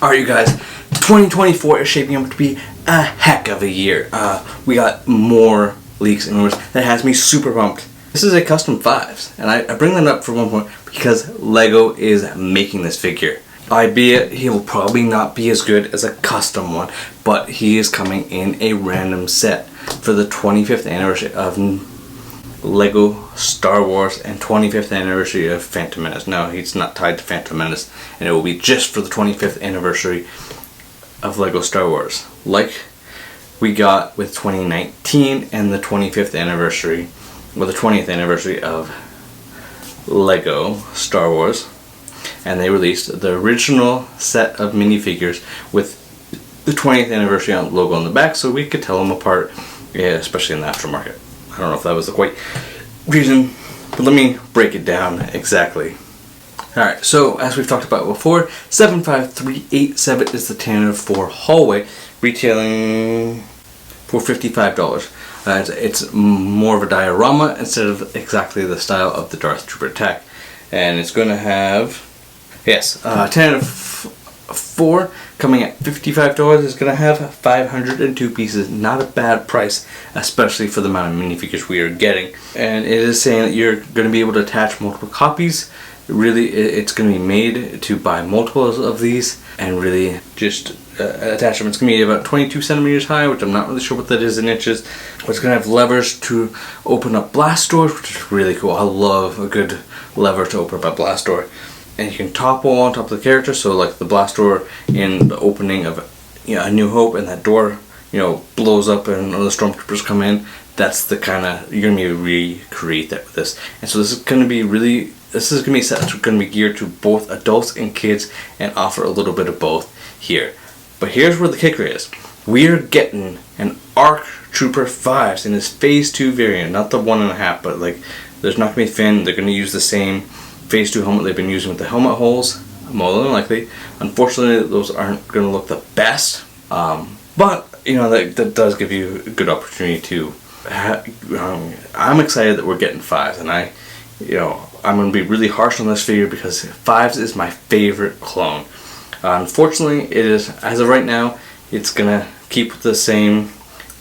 Alright you guys, 2024 is shaping up to be a heck of a year. We got more leaks and rumors that has me super pumped. This is a custom 5s, and I bring that up for one point because LEGO is making this figure. Albeit he will probably not be as good as a custom one, but he is coming in a random set for the 25th anniversary of LEGO Star Wars and 25th anniversary of Phantom Menace. No, he's not tied to Phantom Menace, and it will be just for the 25th anniversary of LEGO Star Wars, like we got with 2019 and the 25th anniversary, or the 20th anniversary of LEGO Star Wars. And they released the original set of minifigures with the 20th anniversary logo on the back, so we could tell them apart, especially in the aftermarket. I don't know if that was the quite reason, but let me break it down exactly. Alright, so as we've talked about before, 75387 is the Tanner 4 hallway, retailing for $55. It's more of a diorama instead of exactly the style of the Darth Trooper tech. And it's going to have, yes, Tanner 4 coming at $55 is going to have 502 pieces. Not a bad price, especially for the amount of minifigures we are getting. And it is saying that you're going to be able to attach multiple copies. Really, it's going to be made to buy multiples of these and really just attach them. It's going to be about 22 centimeters high, which I'm not really sure what that is in inches. But it's going to have levers to open up blast doors, which is really cool. I love a good lever to open up a blast door. And you can topple on top of the character, so like the blast door in the opening of A New Hope, and that door blows up and the stormtroopers come in. That's the kind of, you're going to be recreate that with this. And so this is going to be a set that's going to be geared to both adults and kids and offer a little bit of both here. But here's where the kicker is. We are getting an ARC Trooper 5s in his Phase 2 variant, not the 1.5, but like there's not going to be fin. They're going to use the same Phase 2 helmet they've been using with the helmet holes, more than likely. Unfortunately, those aren't going to look the best, but that does give you a good opportunity to. I'm excited that we're getting 5s, and I'm going to be really harsh on this figure because 5s is my favorite clone. Unfortunately, it is, as of right now, it's going to keep the same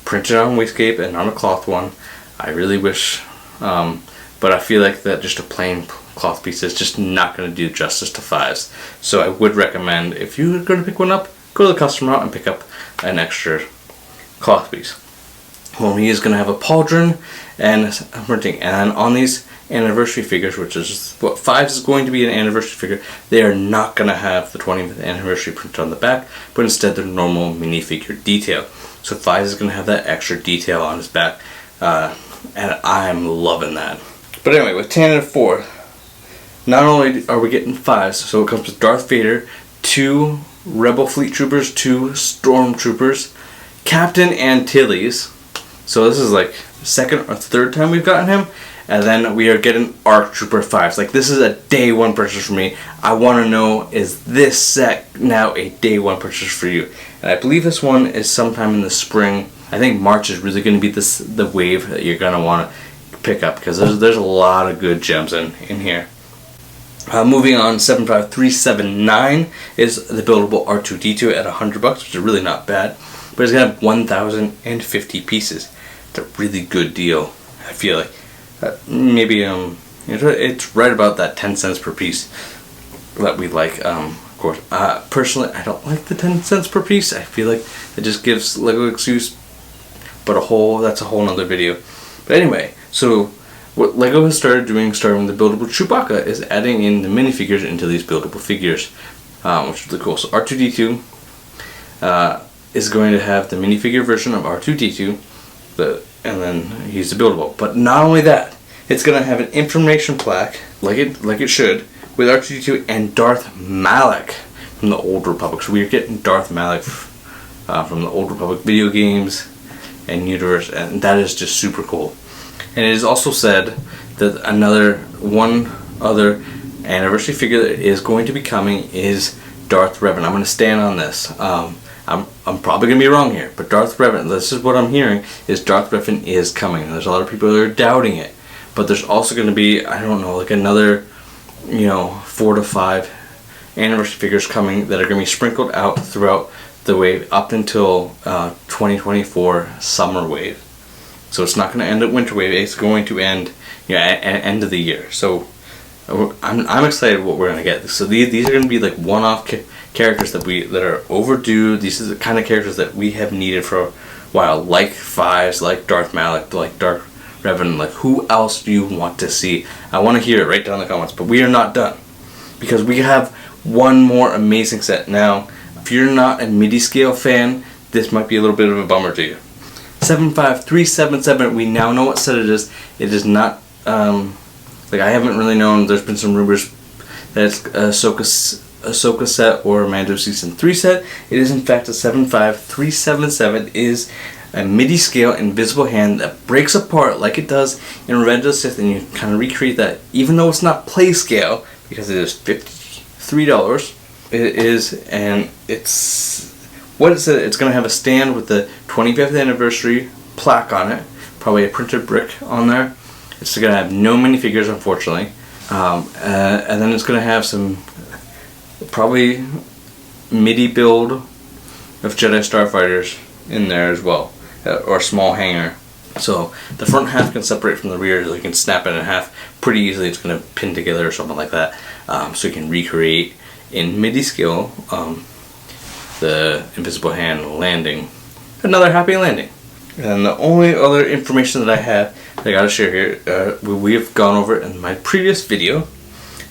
printed on waistcape and not a cloth one. I really wish, but I feel like that just a plain cloth piece is just not going to do justice to 5s. So I would recommend, if you're going to pick one up, go to the custom route and pick up an extra cloth piece. Well, he is going to have a pauldron and printing, and on these anniversary figures, which is what 5s is going to be, an anniversary figure, they are not going to have the 20th anniversary printed on the back, but instead the normal minifigure detail. So 5s is going to have that extra detail on his back, and I'm loving that. But anyway, with Tanner 4, not only are we getting 5s, so it comes with Darth Vader, 2 Rebel Fleet Troopers, 2 Stormtroopers, Captain Antilles. So this is like second or third time we've gotten him. And then we are getting ARC Trooper 5s. Like, this is a day one purchase for me. I want to know, is this set now a day one purchase for you? And I believe this one is sometime in the spring. I think March is really going to be the wave that you're going to want to pick up, because there's a lot of good gems in here. Moving on, 75379 is the Buildable R2-D2 at $100, which is really not bad. But it's going to have 1,050 pieces. It's a really good deal, I feel like. Maybe it's right about that 10 cents per piece that we like. Of course, personally, I don't like the 10 cents per piece. I feel like it just gives LEGO excuse, but that's a whole nother video. But anyway, so what LEGO has started doing, starting with the Buildable Chewbacca, is adding in the minifigures into these buildable figures, which is really cool. So R2-D2 is going to have the minifigure version of R2-D2, and then he's the buildable. But not only that, it's going to have an information plaque, like it should, with R2-D2 and Darth Malak from the Old Republic. So we're getting Darth Malak from the Old Republic video games and universe, and that is just super cool. And it is also said that one other anniversary figure that is going to be coming is Darth Revan. I'm going to stand on this. I'm probably going to be wrong here, but Darth Revan, this is what I'm hearing, is Darth Revan is coming. There's a lot of people that are doubting it, but there's also going to be, I don't know, like another, 4 to 5 anniversary figures coming that are going to be sprinkled out throughout the wave up until 2024 summer wave. So it's not going to end at winter wave. It's going to end, at end of the year. So I'm excited what we're going to get. So these are going to be like one-off characters that are overdue. These are the kind of characters that we have needed for a while, like Fives, like Darth Malak, like Dark Revan. Like, who else do you want to see? I want to hear it right down in the comments. But we are not done, because we have one more amazing set. Now, if you're not a Midi-scale fan, this might be a little bit of a bummer to you. 75377, we now know what set it is. It is not, like, I haven't really known. There's been some rumors that it's Ahsoka set or Mando Season 3 set. It is in fact a 75377. Is a Midi-scale invisible hand that breaks apart like it does in Revenge of the Sith, and you kind of recreate that, even though it's not play scale, because it is $53. It is, and it's, what is it? It's going to have a stand with the 25th anniversary plaque on it, probably a printed brick on there. It's going to have no minifigures, unfortunately, and then it's going to have some probably MIDI build of Jedi Starfighters in there as well, or a small hanger. So the front half can separate from the rear, so you can snap it in half pretty easily. It's going to pin together or something like that, so you can recreate in Midi-scale the invisible hand landing. Another happy landing. And the only other information that I have that I gotta share here, we have gone over it in my previous video.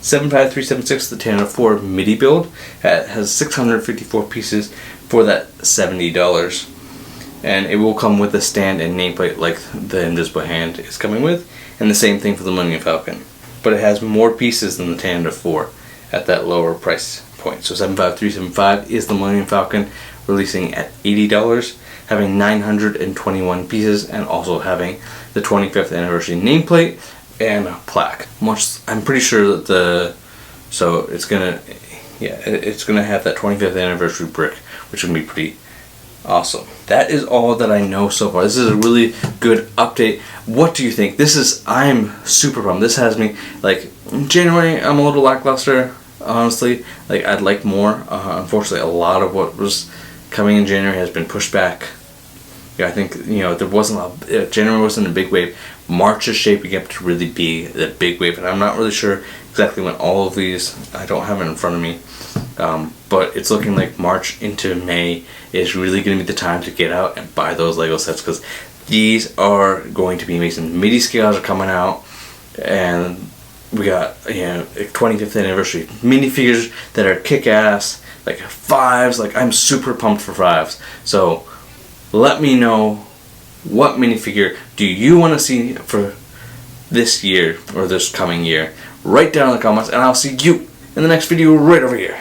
75376, the Tandem 4 MIDI build, has 654 pieces for that $70. And it will come with a stand and nameplate like the invisible hand is coming with, and the same thing for the Millennium Falcon. But it has more pieces than the Tandem 4 at that lower price point. So 75375 is the Millennium Falcon, releasing at $80, having 921 pieces, and also having the 25th anniversary nameplate and a plaque. I'm pretty sure that it's gonna have that 25th anniversary brick, which would be pretty awesome. That is all that I know so far. This is a really good update. What do you think? I'm super pumped. This has me, like, in January I'm a little lackluster, honestly. Like, I'd like more. Unfortunately, a lot of what was coming in January has been pushed back. I think, there wasn't January wasn't a big wave. March is shaping up to really be the big wave, and I'm not really sure exactly when all of these, I don't have it in front of me, but it's looking like March into May is really going to be the time to get out and buy those Lego sets, because these are going to be amazing. MIDI scales are coming out, and we got 25th anniversary minifigures that are kick-ass, like Fives. Like, I'm super pumped for Fives. So let me know, what minifigure do you want to see for this year or this coming year? Write down in the comments, and I'll see you in the next video right over here.